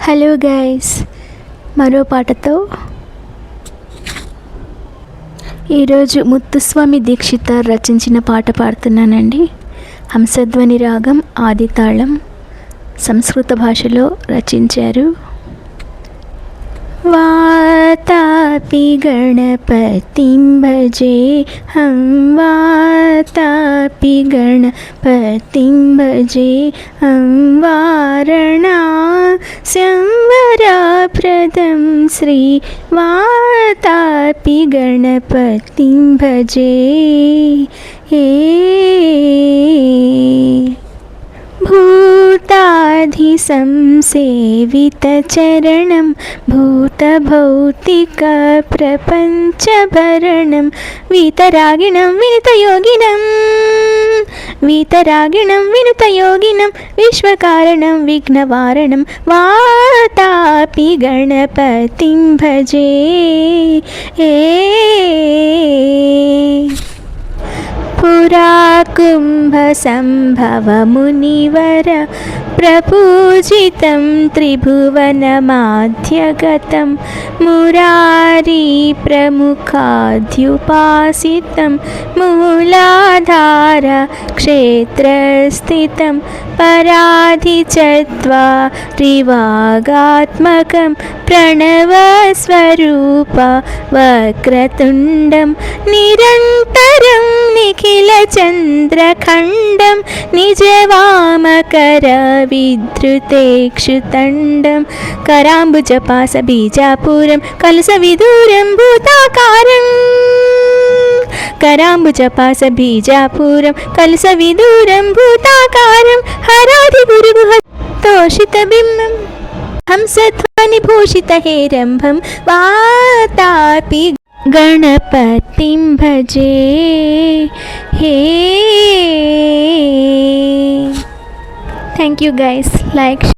Hello guys, మరో పాటతో ఈరోజు ముత్తుస్వామి దీక్షిత రచించిన పాట పాడుతున్నానండి. హంసధ్వని రాగం, ఆది తాళం, సంస్కృత భాషలో రచించారు. वातापि गणपतिं भजे हम वातापि गणपतिं भजे हम वारणास्यं वरप्रदं श्री वातापि गणपतिं भजे. भूताधिसंसेवितचरणं भूतभौतिकप्रपञ्चभरणं वीतरागिणं विनुतयोगिनं विश्वकारणं विघ्नवारणं वातापि गणपतिं भजे. पुरा कुम्भसम्भवमुनिवर प्रपूजितं त्रिभुवनमाध्यगतं मुरारी प्रमुखाद्युपासितं मूलाधार क्षेत्रस्थितं पराधिचत्वारिवागात्मकं प्रणवस्वरूप वक्रतुण्डं निरन्तरं निखिलचन्द्रखण्डं निजवामकरविधृतेक्षुतण्डं कराम्बुजपासबीजापुरं कलशविदूरं भूताकारं कराम्बुजपासबीजापुरं कलशविदूरं भूताकारं हराधिगुरुगुहतोषितबिम्बं हंसध्वनिभूषितहेरम्भं वातापि गणपतिं भजे. Thank you guys. Like